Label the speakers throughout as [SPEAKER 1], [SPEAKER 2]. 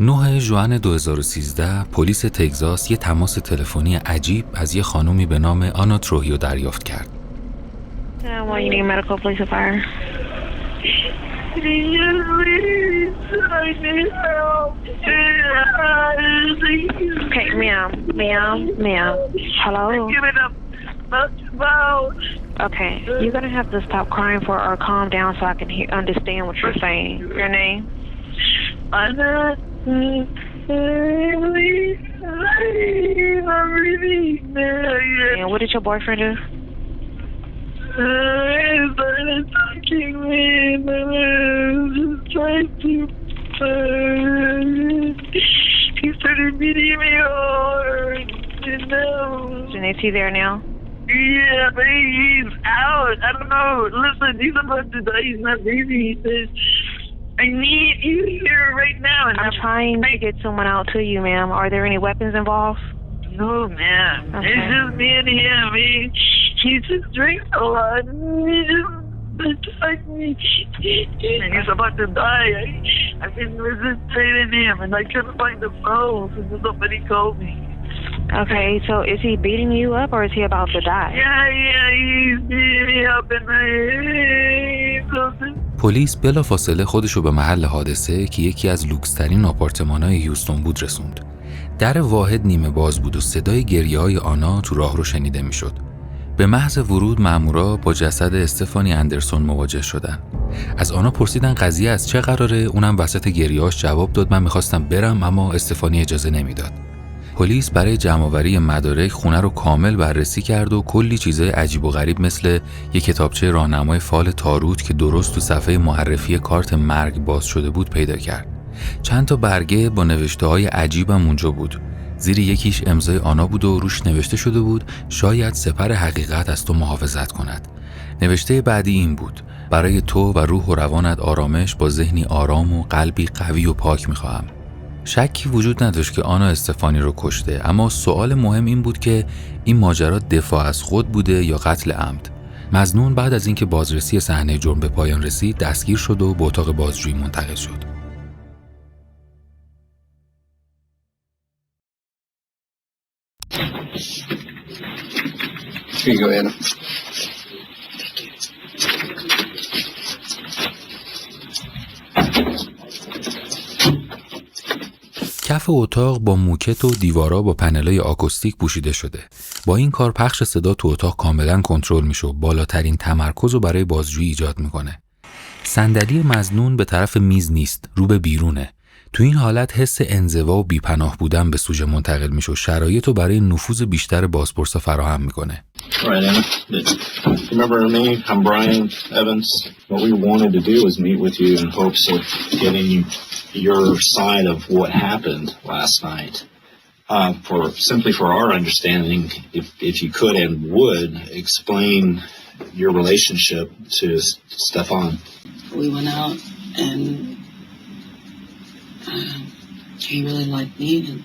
[SPEAKER 1] 9 ژوئن 2013 پلیس تگزاس یه تماس تلفنی عجیب از یه خانومی به نام آنا تروهیو دریافت کرد.
[SPEAKER 2] Well, you need medical, police, or fire. Okay, ma'am. Hello? Okay, you're gonna have to stop crying for or calm down so I can understand what you're saying. Your name? Ana. And what did your boyfriend do? He started talking me, he started beating me hard, you know. Is he there now? Yeah, but he's out. I don't know. Listen, he's about to die. He's not breathing. He says, I need you here right now. And I'm trying to get someone out to you, ma'am. Are there any weapons involved? No, ma'am. Okay. It's just me and him. He just drinks a lot. He just like me. And he's about to die. I've been visiting him, and I couldn't find the phone, so somebody called me. Okay, so is he beating you up, or is he about to die? Yeah, he's beating me up, and
[SPEAKER 1] پلیس بلافاصله خودشو به محل حادثه که یکی از لوکس‌ترین آپارتمان‌های هیوستون بود رسوند. در واحد نیمه باز بود و صدای گریه‌های آنا تو راهرو شنیده میشد. به محض ورود مامورا با جسد استفانی اندرسون مواجه شدن. از آنا پرسیدن قضیه از چه قراره، اونم وسط گریه‌اش جواب داد من می‌خواستم برم اما استفانی اجازه نمیداد. پلیس برای جمع‌آوری مدارک خونه رو کامل بررسی کرد و کلی چیزای عجیب و غریب مثل یک کتابچه راهنمای فال تاروت که درست تو صفحه معرفی کارت مرگ باز شده بود پیدا کرد. چند تا برگه با نوشته‌های عجیبم اونجا بود. زیر یکیش امضای آنا بود و روش نوشته شده بود شاید سپر حقیقت از تو محافظت کند. نوشته بعدی این بود: برای تو و روح و روانت آرامش با ذهنی آرام و قلبی قوی و پاک می‌خواهم. شکی وجود نداشت که آنا استفانی رو کشته، اما سوال مهم این بود که این ماجرا دفاع از خود بوده یا قتل عمد. مظنون بعد از اینکه بازرسی صحنه جرم به پایان رسید دستگیر شد و به اتاق بازجویی منتقل شد.
[SPEAKER 3] Here you go, Ana.
[SPEAKER 1] کف اتاق با موکت و دیوارا با پنلای آکوستیک پوشیده شده. با این کار پخش صدا تو اتاق کاملا کنترل میشه و بالاترین تمرکز رو برای بازجویی ایجاد میکنه. صندلی مظنون به طرف میز نیست، رو به بیرونه. تو این حالت حس انزوا و بیپناه بودن به سوژه منتقل میشه و شرایط رو برای نفوذ بیشتر بازپرسا فراهم میکنه.
[SPEAKER 3] Right, Ana. Remember me? I'm Brian Evans. What we wanted to do was meet with you in hopes of getting your side of what happened last night. For our understanding, if you could and would explain your relationship to Stefan.
[SPEAKER 4] We went out and he really liked me, and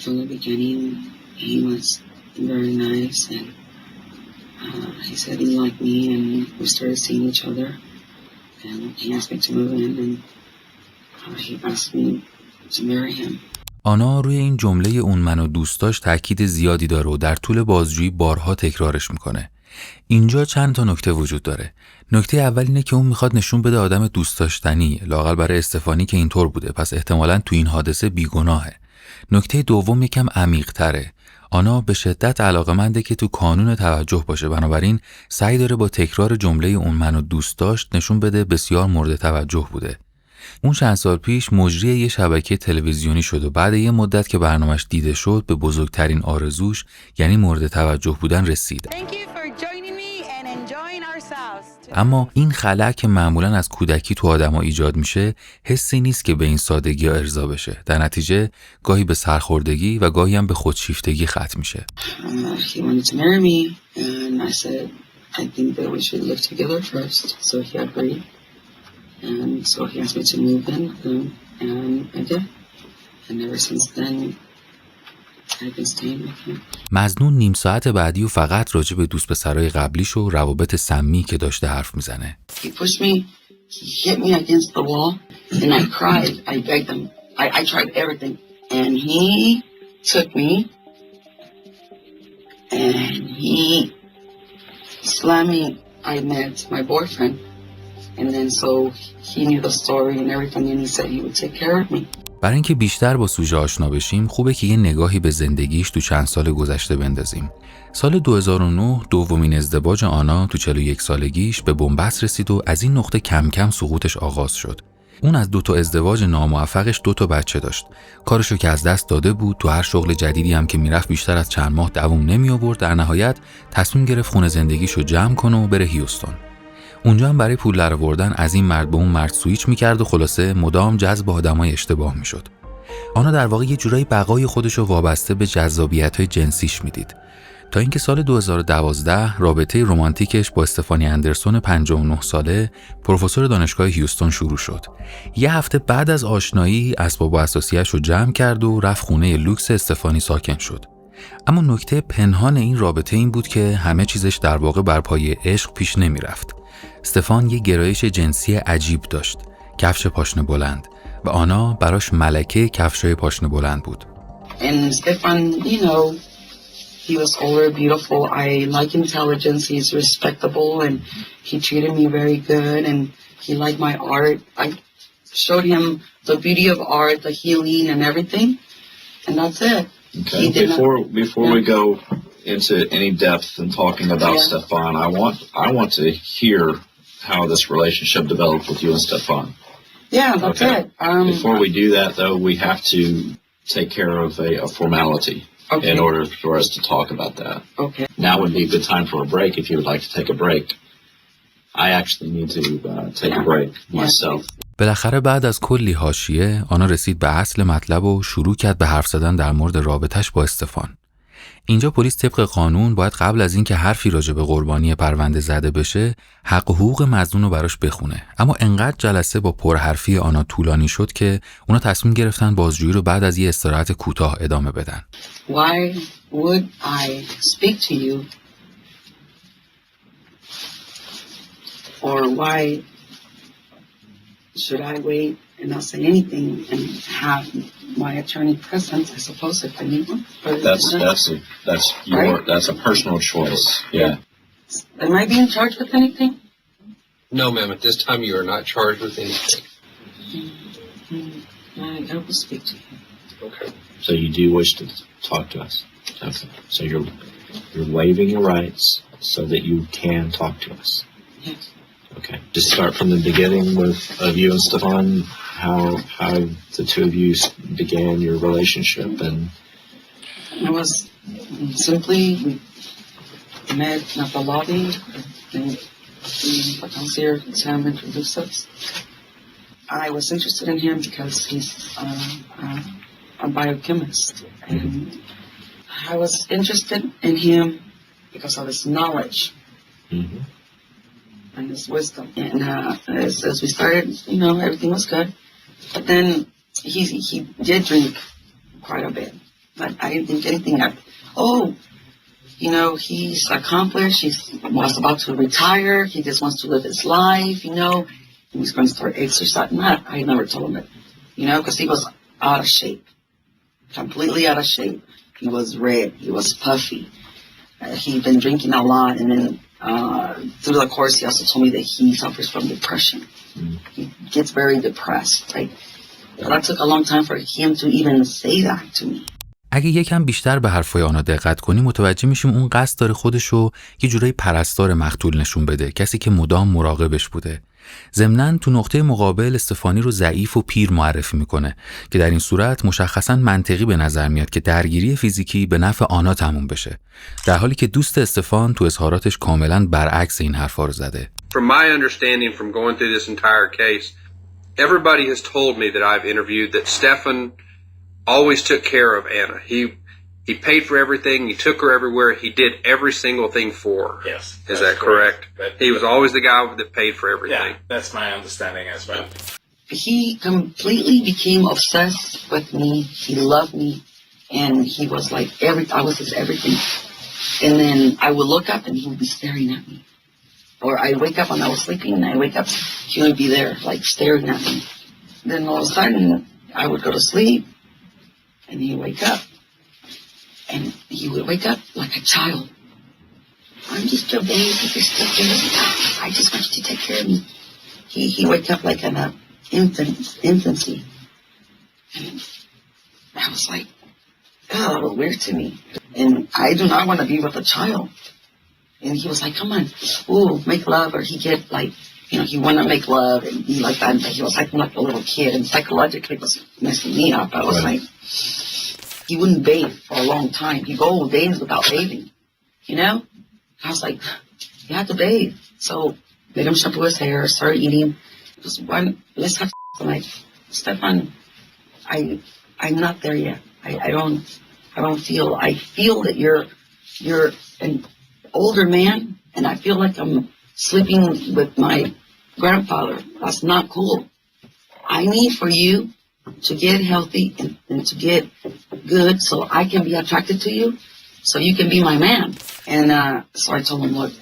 [SPEAKER 4] from the beginning he was very nice, and he said he liked me, and we started seeing each other, and he asked me to move in, and he asked me to marry him.
[SPEAKER 1] آنا روی این جمله اون منو دوست داشت تأکید زیادی داره و در طول بازجویی بارها تکرارش میکنه. اینجا چند تا نکته وجود داره. نکته اول اینه که اون میخواد نشون بده آدم دوست داشتنی، لااقل برای استفانی که اینطور بوده، پس احتمالاً تو این حادثه بیگناهه. نکته دوم یکم عمیق‌تره. آنا به شدت علاقه‌منده که تو کانون توجه باشه، بنابراین سعی داره با تکرار جمله اون منو دوست داشت نشون بده بسیار مورد توجه بوده. اون چند سال پیش مجری یه شبکه تلویزیونی شد و بعد یه مدت که برنامه‌اش دیده شد به بزرگترین آرزوش یعنی مورد توجه بودن رسید. اما این خلأ که معمولاً از کودکی تو آدم‌ها ایجاد میشه حسی نیست که به این سادگی ارضا بشه. در نتیجه گاهی به سرخوردگی و گاهی هم به خودشیفتگی ختم میشه.
[SPEAKER 4] He wanted to marry me and I said I think that we should live together first. So he agreed. And so he asked me to move in with him and I did. And ever since then I've been staying with him.
[SPEAKER 1] مظنون نیم ساعت بعدی و فقط راجع به دوست پسرای قبلیش و روابط سمی که داشته حرف میزنه.
[SPEAKER 4] He pushed me, he hit me against the wall And I cried. I begged him. I tried everything. And he took me and he slammed me. I met my boyfriend. And then so he knew the story and everything and he said he would take care of me.
[SPEAKER 1] برای اینکه بیشتر با سوژه آشنا بشیم خوبه که یه نگاهی به زندگیش تو چند سال گذشته بندازیم. سال 2009 دومین ازدواج آنا تو 41 سالگیش به بنبست رسید و از این نقطه کم کم سقوطش آغاز شد. اون از 2 ازدواج ناموفقش 2 بچه داشت. کارشو که از دست داده بود، تو هر شغل جدیدی هم که میرفت بیشتر از چند ماه دوام نمی آورد. در نهایت تصمیم گرفت خونه زندگیشو جمع کنه و بره هیوستون. اونجا هم برای پول درآوردن از این مرد به اون مرد سویچ میکرد و خلاصه مدام جذب آدمای اشتباه میشد. آنا در واقع یه جورایی بقای خودشو وابسته به جذابیت‌های جنسیش میدید. تا اینکه سال 2012 رابطه رمانتیکش با استفانی اندرسون 59 ساله پروفسور دانشگاه هیوستون شروع شد. یه هفته بعد از آشنایی اسباب و اساسیه‌اش رو جمع کرد و رفت خونه لوکس استفانی ساکن شد. اما نکته پنهان این رابطه این بود که همه چیزش در واقع بر پایه عشق پیش نمی رفت. استفان یه گرایش جنسی عجیب داشت، کفش پاشنه بلند، و آنا براش ملکه کفشای پاشنه بلند بود.
[SPEAKER 4] And Stefan, you know, he was older, beautiful. I like intelligence. He's respectable and he treated me very good and he liked my art. I showed him the beauty of art, the healing and everything. And that's it.
[SPEAKER 3] Okay. Before we go into any depth in talking about Stefan, I want to hear how this relationship developed with you and Stefan.
[SPEAKER 4] Yeah, that's it.
[SPEAKER 3] Before we do that, though, we have to take care of a formality in order for us to talk about that.
[SPEAKER 4] Okay.
[SPEAKER 3] Now would be a good time for a break if you would like to take a break. I actually need to take a break myself.
[SPEAKER 1] بالاخره بعد از کلی حاشیه آنا رسید به اصل مطلب و شروع کرد به حرف زدن در مورد رابطش با استفان. اینجا پلیس طبق قانون باید قبل از اینکه حرفی راجع به قربانی پرونده زده بشه حق و حقوق مظنون رو براش بخونه. اما انقدر جلسه با پرحرفی آنا طولانی شد که اونا تصمیم گرفتن بازجویی رو بعد از یه استراحت کوتاه ادامه بدن.
[SPEAKER 4] Why would I speak to you? Or why should I wait and not say anything and have my attorney present, I suppose, if I need one?
[SPEAKER 3] That's a personal choice. Yeah.
[SPEAKER 4] Am I being charged with anything?
[SPEAKER 5] No, ma'am. At this time, you are not charged with anything.
[SPEAKER 4] I will speak to you.
[SPEAKER 5] Okay.
[SPEAKER 3] So you do wish to talk to us. Okay. So you're waiving your rights so that you can talk to us.
[SPEAKER 4] Yes.
[SPEAKER 3] Okay. Just start from the beginning of you and Stefan, how the two of you began your relationship. And
[SPEAKER 4] it was simply we met at the lobby and the concierge Sam introduced us. I was interested in him because he's a biochemist, and I was interested in him because of his knowledge.
[SPEAKER 3] mm-hmm.
[SPEAKER 4] And his wisdom. And as we started, you know, everything was good. But then he did drink quite a bit. But I didn't think anything of, you know, he's accomplished. He was about to retire. He just wants to live his life, you know. He's going to start exercising. I never told him that, you know, because he was out of shape. Completely out of shape. He was red. He was puffy. He'd been drinking a lot, and then through the course, he also told me that he suffers from depression. He gets very depressed, right? But that took a long time for him to even say that to me.
[SPEAKER 1] اگه یکم بیشتر به حرفای آنا دقت کنیم متوجه میشیم اون قصد داره خودشو یه جورایی پرستار مقتول نشون بده، کسی که مدام مراقبش بوده. ضمناً تو نقطه مقابل استفانی رو ضعیف و پیر معرفی میکنه که در این صورت مشخصاً منطقی به نظر میاد که درگیری فیزیکی به نفع آنا تموم بشه، در حالی که دوست استفان تو اظهاراتش کاملاً برعکس این حرفا رو زده.
[SPEAKER 5] From my understanding from going through this entire case, everybody has told me that I've interviewed that Stefan always took care of Ana. He paid for everything. He took her everywhere. He did every single thing for her.
[SPEAKER 6] Yes.
[SPEAKER 5] Is that correct? He was always the guy that paid for everything.
[SPEAKER 6] Yeah, that's my understanding as well.
[SPEAKER 4] He completely became obsessed with me. He loved me. And he was like, I was his everything. And then I would look up and he would be staring at me. Or I'd wake up when I was sleeping and I'd wake up, he would be there, like staring at me. then all of a sudden, I would go to sleep, and he'd wake up. And he would wake up like a child. I'm just your baby, just take care of me. I just want you to take care of me. He wake up like an infancy. And I was like, oh, that was weird to me. And I do not want to be with a child. And he was like, come on, ooh, make love. Or he get like, you know, he want to make love and be like that. But he was like a little kid, and psychologically it was messing me up. I was like, he wouldn't bathe for a long time. He'd go days without bathing, you know? I was like, you have to bathe. So made him shampoo his hair, started eating. Just let's have I'm like, Stefan, I'm not there yet. I feel that you're an older man, and I feel like I'm sleeping with my grandfather. That's not cool. I need for you to get healthy and to get good so I can be attracted to you, so you can be my man. And so I told him, look,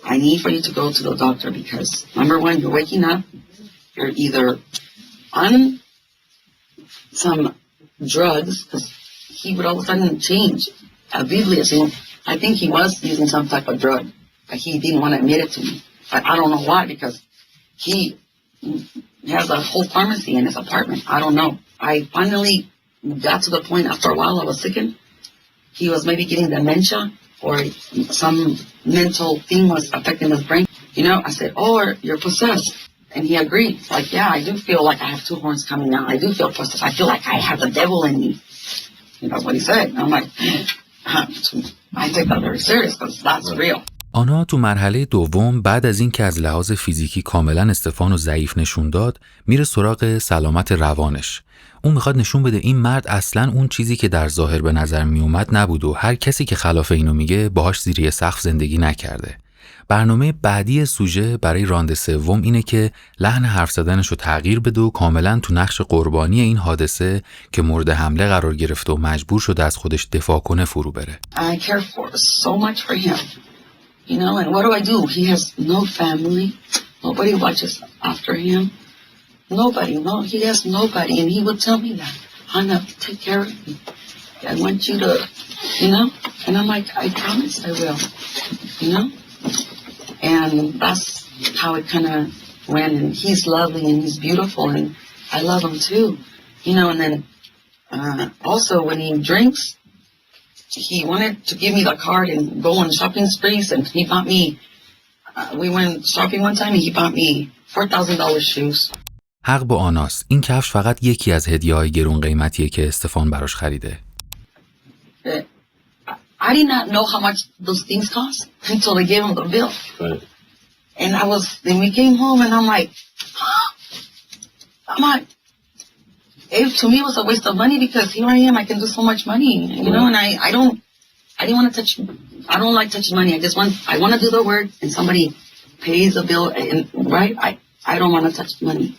[SPEAKER 4] I need for you to go to the doctor because, number one, you're waking up. You're either on some drugs, because he would all of a sudden change. I think he was using some type of drug, but he didn't want to admit it to me. But I don't know why, because he has a whole pharmacy in his apartment. I don't know. I finally got to the point after a while I was sickened. He was maybe getting dementia or some mental thing was affecting his brain. You know, I said, oh, you're possessed. And he agreed. Like, yeah, I do feel like I have two horns coming out. I do feel possessed. I feel like I have the devil in me. You know what he said. And I'm like, I take that very serious because that's real.
[SPEAKER 1] آنا تو مرحله دوم بعد از این که از لحاظ فیزیکی کاملا استفانو ضعیف نشون داد، میره سراغ سلامت روانش. اون میخواد نشون بده این مرد اصلاً اون چیزی که در ظاهر به نظر میومد نبود و هر کسی که خلاف اینو میگه باهاش زیر یه سقف زندگی نکرده. برنامه بعدی سوژه برای راند سوم اینه که لحن حرف زدنش رو تغییر بده و کاملا تو نقش قربانی این حادثه که مورد حمله قرار گرفته و مجبور شده از خودش دفاع کنه فرو بره.
[SPEAKER 4] I care for so much for him. You know, and what do? He has no family. Nobody watches after him. Nobody, no, he has nobody. And he would tell me that, Ana, take care of me. I want you to, you know? And I'm like, I promise I will, you know? And that's how it kind of went. And he's lovely and he's beautiful and I love him too, you know? And then also when he drinks, he wanted to give me the card and go on shopping sprees, and he bought me, we went shopping one time and he bought me $4,000 shoes.
[SPEAKER 1] حق با آناست. این کفش فقط یکی از هدیه‌های گرون قیمتیه که استفان براش خریده.
[SPEAKER 4] I did not know how much those things cost until they gave him the bill.
[SPEAKER 3] Right.
[SPEAKER 4] And then we came home and I'm like, to me it was a waste of money because here I am, I can do so much money, you know, and I didn't want to touch, I don't like touching money. I want to do the work and somebody pays the bill, and right, I don't want to touch money.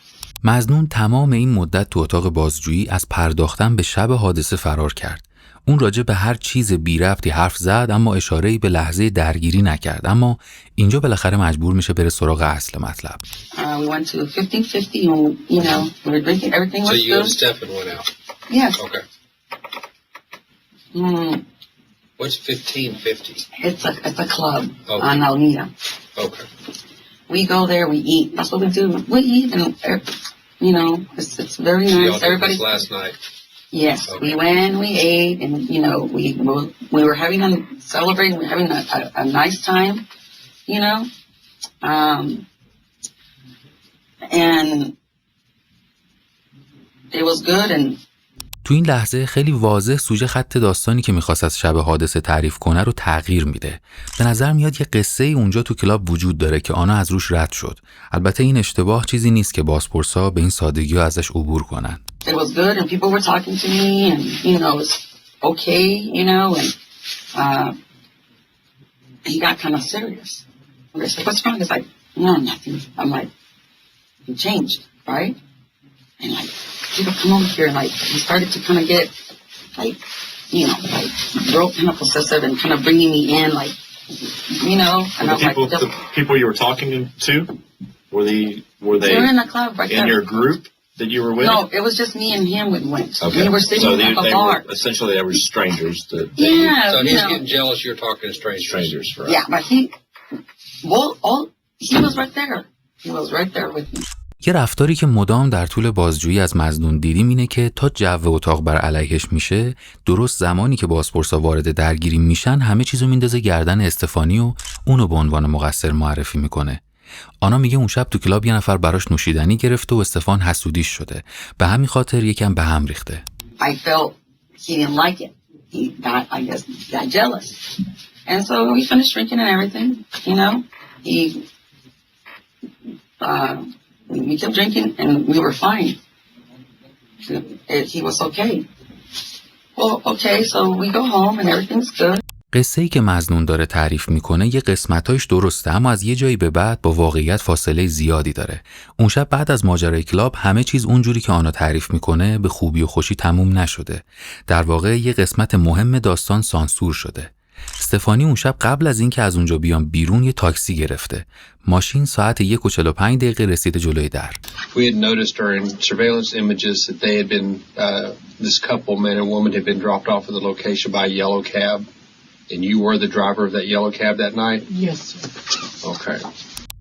[SPEAKER 1] مظنون تمام این مدت تو اتاق بازجویی از پرداختن به شب حادثه فرار کرد. اون راجع به هر چیز بی ربطی حرف زد اما اشاره‌ای به لحظه درگیری نکرد. اما اینجا بالاخره مجبور میشه بره سراغ اصل مطلب.
[SPEAKER 4] We went to 1550 and, you know, we were drinking, everything was good.
[SPEAKER 5] So you and Stefan went out?
[SPEAKER 4] Yes.
[SPEAKER 5] Okay. What's 1550?
[SPEAKER 4] It's a club
[SPEAKER 5] Okay.
[SPEAKER 4] on Alameda.
[SPEAKER 5] Okay.
[SPEAKER 4] We go there, we eat. That's what we do. We eat and, you know, it's very
[SPEAKER 5] So
[SPEAKER 4] nice.
[SPEAKER 5] y'all did
[SPEAKER 4] Everybody.
[SPEAKER 5] this last night?
[SPEAKER 4] Yes,
[SPEAKER 5] Okay.
[SPEAKER 4] we went, we ate, and you know, we were celebrating, we were having a nice time, you know, and it was good. And
[SPEAKER 1] تو این لحظه خیلی واضح سوژه خط داستانی که میخواست از شب حادثه تعریف کنه رو تغییر میده. به نظر میاد یه قصه اونجا تو کلاب وجود داره که آنا از روش رد شد. البته این اشتباه چیزی نیست که بازپرسا به این سادگی ازش عبور کنن.
[SPEAKER 4] it was good, and people were talking to me, and you know, it's okay, you know, and he got kind of serious. And they said, "What's wrong?" It's like, "No, nothing." I'm like, "You changed, right?" And like, people come over here, and like, he started to kind of get, like, you know, like, real kind of possessive and kind of bringing me in, like, you know, and I'm like,
[SPEAKER 3] The people you were talking to, were they
[SPEAKER 4] they're in the club right
[SPEAKER 3] in
[SPEAKER 4] there.
[SPEAKER 3] your group? that you were with?
[SPEAKER 4] No, it was just me and him we went.
[SPEAKER 3] Okay.
[SPEAKER 4] We were sitting at the bar.
[SPEAKER 3] Essentially, they were strangers.
[SPEAKER 4] Yeah.
[SPEAKER 5] So he's getting jealous you're talking to strangers.
[SPEAKER 3] Right?
[SPEAKER 4] Yeah, but he was right there. He was right there with me.
[SPEAKER 1] یه رفتاری که مدام در طول بازجویی از مظنون دیدیم اینه که تا جو اتاق بر علیهش میشه، درست زمانی که بازپرسا وارد درگیری میشن همه چیزو میندازه گردن استفانی و اونو به عنوان مقصر معرفی میکنه. آنا میگه اون شب تو کلاب یه نفر براش نوشیدنی گرفته و استفان حسودیش شده. به همین خاطر یکم به هم ریخته.
[SPEAKER 4] I felt he didn't like it. He got jealous. And so we finished drinking and everything, you know. We kept drinking and we were fine. He was okay. Well, okay, so we go home and everything's good.
[SPEAKER 1] قصه‌ای که مظنون داره تعریف میکنه یه قسمتایش درسته، اما از یه جایی به بعد با واقعیت فاصله زیادی داره. اون شب بعد از ماجرای کلاب همه چیز اونجوری که آنا تعریف میکنه به خوبی و خوشی تموم نشده. در واقع یه قسمت مهم داستان سانسور شده. استفانی اون شب قبل از اینکه از اونجا بیان بیرون یه تاکسی گرفته. ماشین ساعت 1:45 رسیده جلوی در.
[SPEAKER 5] We had noticed during surveillance images that they had been this couple, man and woman, had been dropped off at the location by a yellow cab. And you were the driver of that yellow cab that night?
[SPEAKER 7] Yes, sir.
[SPEAKER 5] Okay.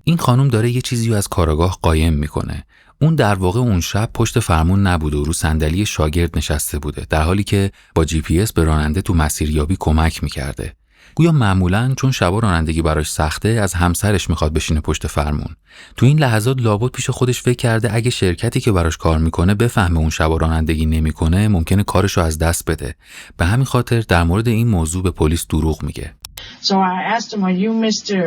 [SPEAKER 1] این خانم داره یه چیزی رو از کارآگاه قایم میکنه. اون در واقع اون شب پشت فرمون نبوده و رو صندلی شاگرد نشسته بوده، در حالی که با GPS به راننده تو مسیریابی کمک میکرده. گویا معمولاً چون شبا رانندگی براش سخته از همسرش میخواد بشینه پشت فرمون. تو این لحظات لابد پیش خودش فکر کرده اگه شرکتی که براش کار میکنه بفهمه اون شبا رانندگی نمیکنه ممکنه کارشو از دست بده. به همین خاطر در مورد این موضوع به پلیس دروغ میگه.
[SPEAKER 7] So I asked him, are you Mr.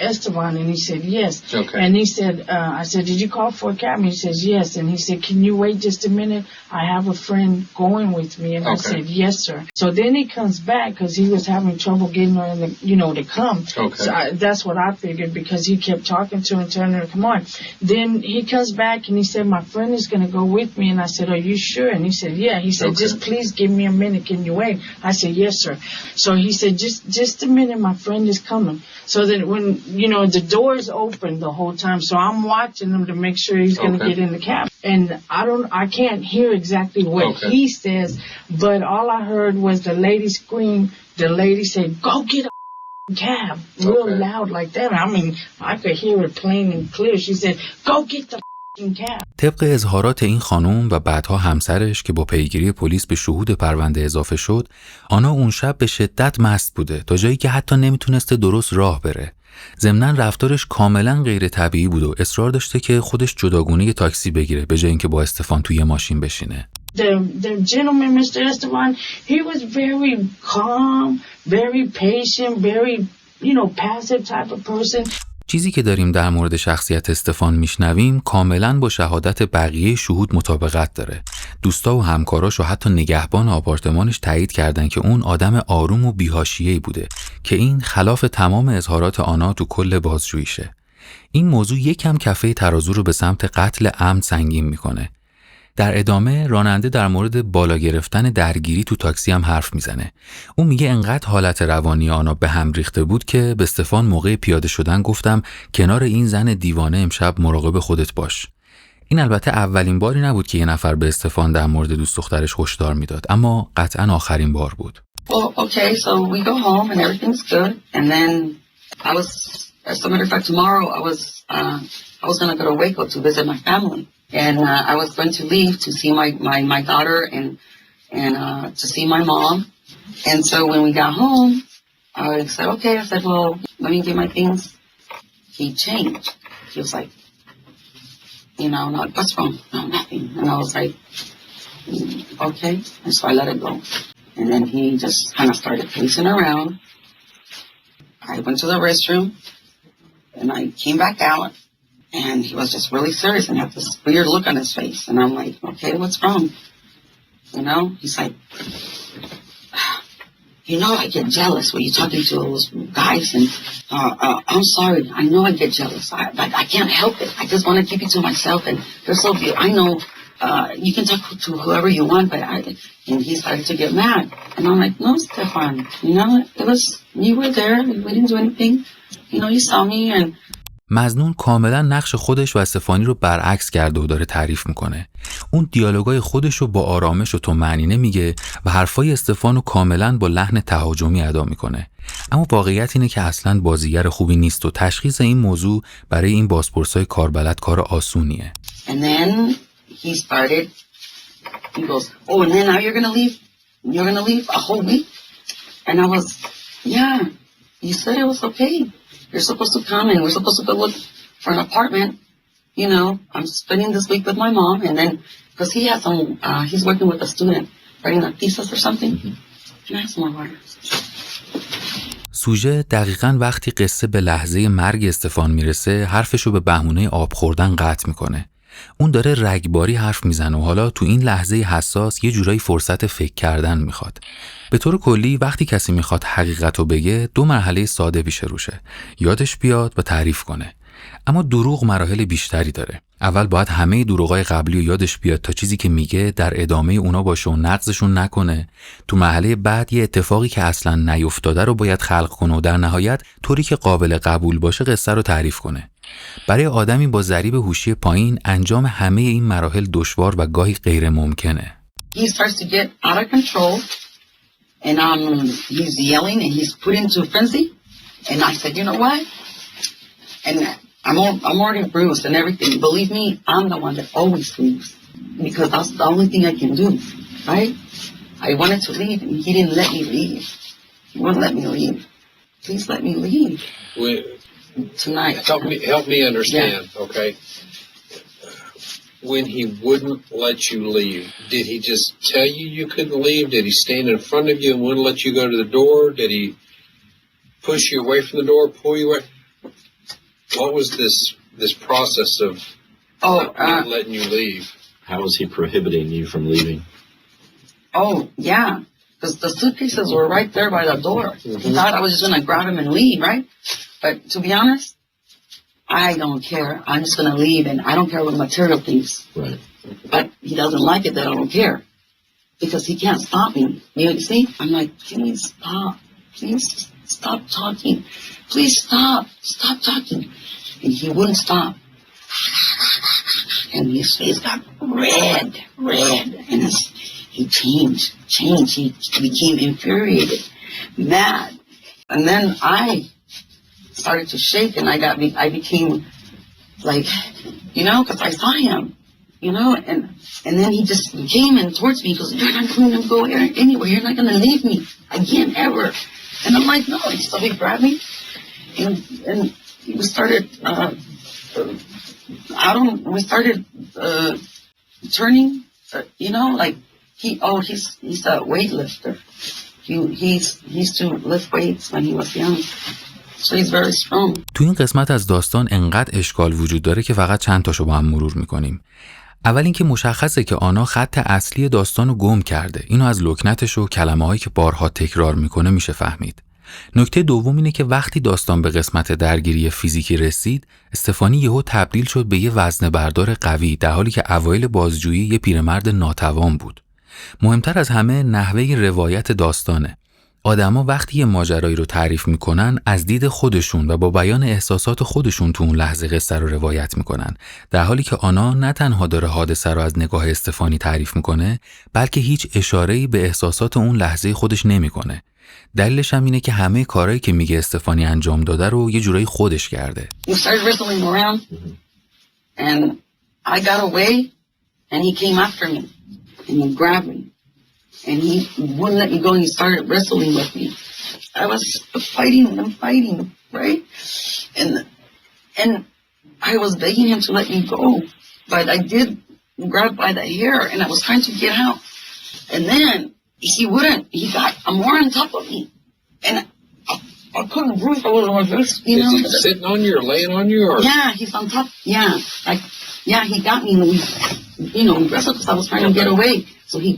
[SPEAKER 7] Esteban? And he said, yes.
[SPEAKER 5] Okay.
[SPEAKER 7] And he said, I said, did you call for a cab? And he says, yes. And he said, can you wait just a minute? I have a friend going with me. And I said, yes, sir. So then he comes back because he was having trouble getting her in the, to come.
[SPEAKER 5] Okay.
[SPEAKER 7] So that's what I figured because he kept talking to her and telling her to come on. Then he comes back and he said, my friend is going to go with me. And I said, are you sure? And he said, yeah. He said, just please give me a minute. Can you wait? I said, yes, sir. So he said, just a minute, my friend is coming. So that when, the doors open the whole time. So I'm watching him to make sure he's going to get in the cab. And I can't hear exactly what he says, but all I heard was the lady scream. The lady said, go get a cab. Real loud like that. I mean, I could hear it plain and clear. She said, go get the cab.
[SPEAKER 1] طبق اظهارات این خانم و بعدها همسرش که با پیگیری پلیس به شهود پرونده اضافه شد، آنا اون شب به شدت مست بوده تا جایی که حتی نمیتونسته درست راه بره. ضمناً رفتارش کاملا غیر طبیعی بود و اصرار داشته که خودش جداگونه یه تاکسی بگیره به جای اینکه با استفان توی ماشین بشینه.
[SPEAKER 7] The gentleman, Mr. Esteban, he was very calm, very patient, very, passive type of person.
[SPEAKER 1] چیزی که داریم در مورد شخصیت استفان میشنویم کاملا با شهادت بقیه شهود مطابقت داره. دوستا و همکاراش و حتی نگهبان آپارتمانش تایید کردن که اون آدم آروم و بی‌حاشیه‌ای بوده که این خلاف تمام اظهارات آنا تو کل بازجوییشه. این موضوع یکم کفه ترازو رو به سمت قتل عمد سنگین میکنه. در ادامه راننده در مورد بالا گرفتن درگیری تو تاکسی هم حرف میزنه. اون میگه انقدر حالت روانی آنا به هم ریخته بود که به استفان موقع پیاده شدن گفتم کنار این زن دیوانه امشب مراقب خودت باش. این البته اولین باری نبود که یه نفر به استفان در مورد دوست دخترش هشدار میداد، اما قطعاً آخرین بار بود.
[SPEAKER 4] Well, okay, so we go home and everything's good. And then as a matter of fact, tomorrow I was going to go to Waco to visit my family. And I was going to leave to see my daughter and to see my mom. And so when we got home, I said, okay. I said, well, let me get my things. He changed. He was like, no, what's wrong? No, nothing. And I was like, okay. And so I let it go. And then he just kind of started pacing around. I went to the restroom and I came back out. And he was just really serious and had this weird look on his face. And I'm like, okay, what's wrong? He's like, I get jealous when you're talking to those guys. And I'm sorry. I know I get jealous. I can't help it. I just want to keep it to myself. And they're so beautiful. I know you can talk to whoever you want, but and he started to get mad. And I'm like, no, Stefan, you were there. We didn't do anything. You saw me and
[SPEAKER 1] مظنون کاملا نقش خودش و استفانی رو برعکس کرده و داره تعریف میکنه. اون دیالوگای خودش رو با آرامش و طمأنینه میگه و حرفای استفانو کاملا با لحن تهاجمی ادا میکنه. اما واقعیت اینه که اصلاً بازیگر خوبی نیست و تشخیص این موضوع برای این بازپرسای کاربلد کار آسونیه.
[SPEAKER 4] And then he started, he goes, oh, and then now you're gonna leave? You're gonna leave a whole week? And I was, yeah, you said it was okay. You're supposed to come and we're supposed to go look for an apartment. You know, I'm spending this week with my mom, and then, because he has some, he's working with a student, writing a thesis or something. Can I have some more water?
[SPEAKER 1] سوژه دقیقاً وقتی قصه به لحظه مرگ استفان میرسه حرفشو به بهونه آب خوردن قطع میکنه. اون داره رگباری حرف میزنه و حالا تو این لحظه حساس یه جورایی فرصت فکر کردن میخواد. به طور کلی وقتی کسی میخواد حقیقتو بگه 2 مرحله ساده پیش روشه. یادش بیاد و تعریف کنه. اما دروغ مراحل بیشتری داره. اول باید همه دروغای قبلی رو یادش بیاد تا چیزی که میگه در ادامه اونا باشه و نقضشون نکنه. تو مرحله بعد یه اتفاقی که اصلا نیفتاده رو باید خلق کنه و در نهایت طوری که قابل قبول باشه قصه رو تعریف کنه. برای آدمی با ضریب هوشی پایین انجام همه این مراحل دشوار و گاهی غیر ممکنه.
[SPEAKER 4] He starts to get out of control, and he's yelling and he's put into frenzy. And I said, you know what? And I'm already bruised and everything. Believe me, I'm the one that always leaves because that's the only thing I can do, right? I wanted to leave and he didn't let me leave. He wouldn't let me leave. Please let me leave. Tonight.
[SPEAKER 8] Help me understand,
[SPEAKER 4] yeah.
[SPEAKER 8] Okay? When he wouldn't let you leave, did he just tell you couldn't leave? Did he stand in front of you and wouldn't let you go to the door? Did he push you away from the door, pull you away? What was this process of not letting you leave?
[SPEAKER 3] How was he prohibiting you from leaving?
[SPEAKER 4] Oh, yeah. Because the suitcases were right there by the door. Mm-hmm. He thought I was just going to grab him and leave, right? But to be honest, I don't care. I'm just going to leave, and I don't care what material things.
[SPEAKER 3] Right.
[SPEAKER 4] But he doesn't like it that I don't care. Because he can't stop me. You see? I'm like, please stop. Please stop talking. Please stop. Stop talking. And he wouldn't stop. And his face got red. And he changed. He became infuriated, mad. And then I started to shake, and I became like, you know, because I saw him, you know, and then he just came in towards me. He goes, you're not going to go anywhere. You're not going to leave me again, ever. And I'm like, no. So he grabbed me, and we started, we started turning, you know, like he's a weightlifter. He used to lift weights when he was young. So he's very strong.
[SPEAKER 1] تو این قسمت از داستان انقدر اشکال وجود داره که فقط چند تاشو با هم مرور میکنیم. اول اینکه مشخصه که آنا خط اصلی داستانو گم کرده. اینو از لکنتش و کلمه‌هایی که بارها تکرار میکنه میشه فهمید. نکته دوم اینه که وقتی داستان به قسمت درگیری فیزیکی رسید، استفانی یهو تبدیل شد به یه وزنه بردار قوی در حالی که اوایل بازجویی یه پیرمرد ناتوان بود. مهمتر از همه نحوه روایت داستانه. آدما وقتی یه ماجرایی رو تعریف میکنن از دید خودشون و با بیان احساسات خودشون تو اون لحظه قصه رو روایت میکنن، در حالی که آنا نه تنها داره حادثه رو از نگاه استفانی تعریف میکنه بلکه هیچ اشاره‌ای به احساسات اون لحظه خودش نمیکنه. دلیلش هم اینه که همه کارهایی که میگه استفانی انجام داده رو یه جورایی خودش کرده.
[SPEAKER 4] He started wrestling around and I got away and he came after me and he grabbed me. And he wouldn't let me go, and he started wrestling with me. I was fighting, right? And I was begging him to let me go, but I did grab by the hair, and I was trying to get out. And then he wouldn't. He got more on top of me, and I couldn't breathe. I was on my face, you know.
[SPEAKER 8] Is he sitting on you or laying on you? Or?
[SPEAKER 4] Yeah, he's on top. Yeah, he got me, and we wrestled because I was trying to get away. So he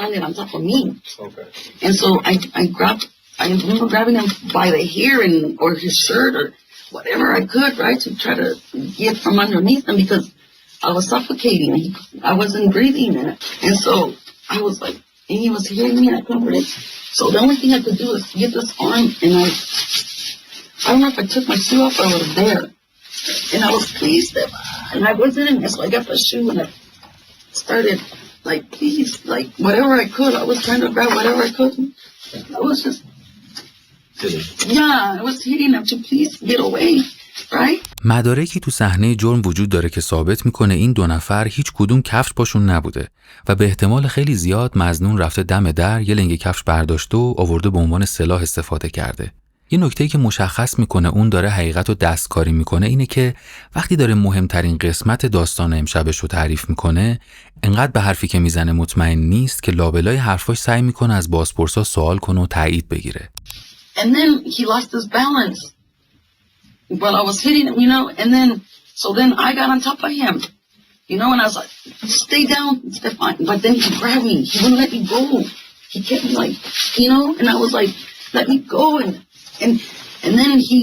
[SPEAKER 4] landed on top of me.
[SPEAKER 8] Okay.
[SPEAKER 4] And so I remember grabbing him by the hair or his shirt or whatever I could, right, to try to get from underneath him because I was suffocating. I wasn't breathing. And so I was like, and he was hitting me and I couldn't breathe. So the only thing I could do was get this arm and I don't know if I took my shoe off or I was there. And I was pleased that, and I wasn't in it, so I got the shoe and I started, like, please, like, whatever I could. I was trying to grab whatever I could. I was just, yeah, I was hitting him to please get away, right?
[SPEAKER 1] مدارکی تو صحنه جرم وجود داره که ثابت میکنه این دو نفر هیچ کدوم کفش پاشون نبوده و به احتمال خیلی زیاد مظنون رفته دم در یه لنگه کفش برداشته و آورده به عنوان سلاح استفاده کرده. یه نکته‌ای که مشخص میکنه اون داره حقیقت رو دستکاری میکنه اینه که وقتی داره مهمترین قسمت داستان امشبش رو تعریف میکنه انقدر به حرفی که میزنه مطمئن نیست که لابلای حرفاش سعی میکنه از بازپرسا سوال کنه و تایید بگیره.
[SPEAKER 4] And then he lost his balance while I was hitting him, you know, and then I got on top of him, you know, and I was like, stay down, Stefan. But then he grabbed me. He wouldn't let me go. He kept me like, you know, and I was like, let me go. And then he,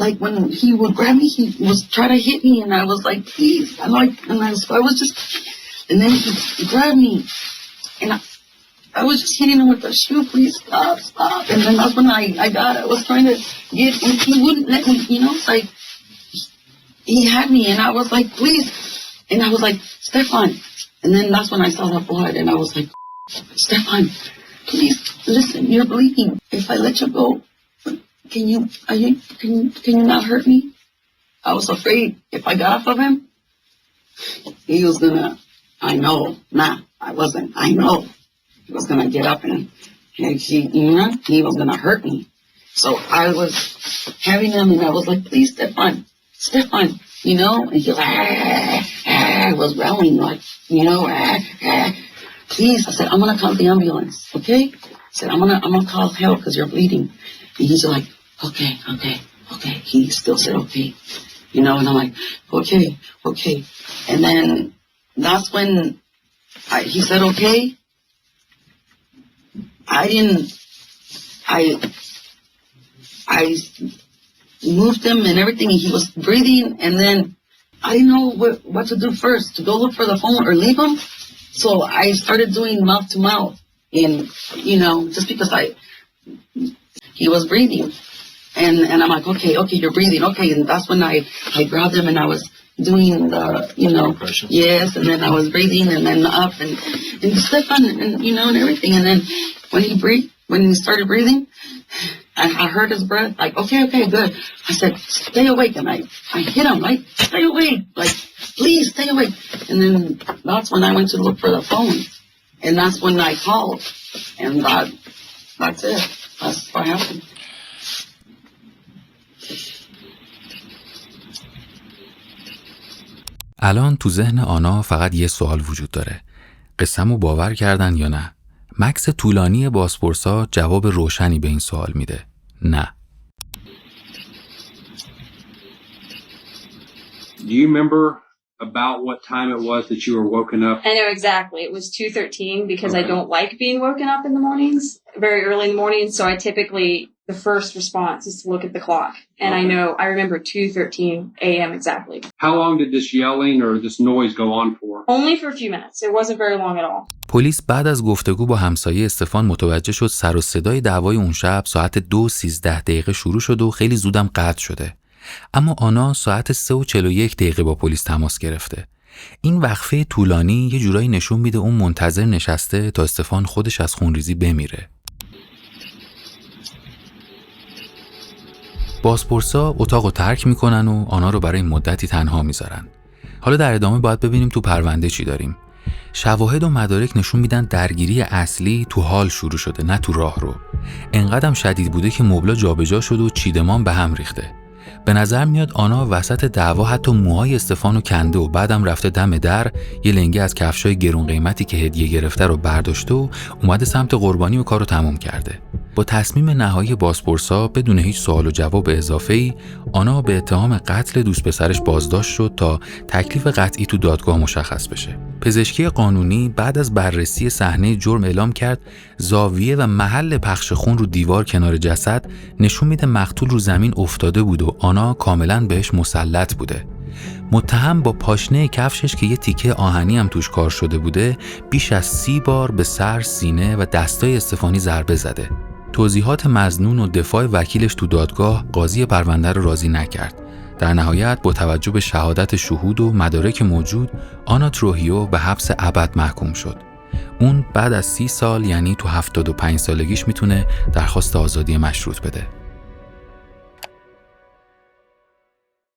[SPEAKER 4] like, when he would grab me, he was trying to hit me, and I was like, please. So I was just, and then he grabbed me, and I was just hitting him with the shoe, please stop. And then that's when I was trying to get, and he wouldn't let me, you know, it's like, he had me, and I was like, please. And I was like, Stefan. And then that's when I saw the blood, and I was like, Stefan, please, listen, you're bleeding. If I let you go, can you not hurt me? I was afraid if I got off of him, he was gonna, I know, I wasn't, I know. He was gonna get up and he was gonna hurt me. So I was having him, and I was like, please, Stefan, you know, and he was rallying like, you know, please. I said, I'm gonna call the ambulance, okay? I said, I'm gonna call help because you're bleeding. And he's like, okay. He still said, okay, you know, and I'm like, okay. And then that's when he said, okay. I moved him and everything, and he was breathing, and then I didn't know what to do first, to go look for the phone or leave him. So I started doing mouth to mouth, and, you know, just because he was breathing. And I'm like, okay, you're breathing, okay. And that's when I grabbed him, and I was doing the, you know, yes, and then I was breathing, and then up, and Stefan, and, you know, and everything. And then when he started breathing, I heard his breath, like, okay, good. I said, stay awake, and I hit him, like, stay awake, like, please, stay awake. And then that's when I went to look for the phone, and that's when I called, and that's it. That's what happened.
[SPEAKER 1] الان تو ذهن آنا فقط یه سوال وجود داره. قسمو باور کردن یا نه؟ مکث طولانی بازپرسا جواب روشنی به این سوال میده. نه.
[SPEAKER 5] Do you remember about what time it was that you were woken up?
[SPEAKER 9] I know exactly. It was 2:13 because I don't like being woken up in the mornings, very early in the morning. So I typically, the first response is to look at the clock. And I remember 2:13 a.m. exactly.
[SPEAKER 5] How long did this yelling or this noise go on for?
[SPEAKER 9] Only for a few minutes. It wasn't very long at all.
[SPEAKER 1] پلیس بعد از گفتگو با همسایه استفان متوجه شد سر و صدای دعوای اون شب ساعت 2:13 شروع شد و خیلی زودم قطع شده. اما آنا ساعت 3:41 با پلیس تماس گرفته. این وقفه طولانی یه جورایی نشون میده اون منتظر نشسته تا استفان خودش از خونریزی بمیره. بازپرسا اتاق رو ترک میکنن و آنا رو برای مدتی تنها میذارن. حالا در ادامه باید ببینیم تو پرونده چی داریم. شواهد و مدارک نشون میدن درگیری اصلی تو حال شروع شده، نه تو راه رو. انقدرم شدید بوده که مبلا جابجا شد و چیدمان به هم ریخته. به نظر میاد آنا وسط دعوا حتی موهای استفانو کنده و بعدم رفته دم در یه لنگه از کفشای گرون قیمتی که هدیه گرفته رو برداشته و اومده سمت قربانی و کارو تموم کرده. با تصمیم نهایی بازپرسا بدون هیچ سوال و جواب اضافه‌ای آنا به اتهام قتل دوست پسرش بازداشت شد تا تکلیف قطعی تو دادگاه مشخص بشه. پزشکی قانونی بعد از بررسی صحنه جرم اعلام کرد زاویه و محل پخش خون رو دیوار کنار جسد نشون میده مقتول رو زمین افتاده بود و آنا کاملاً بهش مسلط بوده. متهم با پاشنه کفشش که یه تیکه آهنی هم توش کار شده بوده بیش از 30 بار به سر، سینه و دستای استفانی ضربه زده. توضیحات مظنون و دفاع وکیلش تو دادگاه قاضی پرونده رو راضی نکرد. در نهایت با توجه به شهادت شهود و مدارک موجود، آنا تروهیو به حبس ابد محکوم شد. اون بعد از 30 سال، یعنی تو 75 سالگیش، میتونه درخواست آزادی مشروط بده.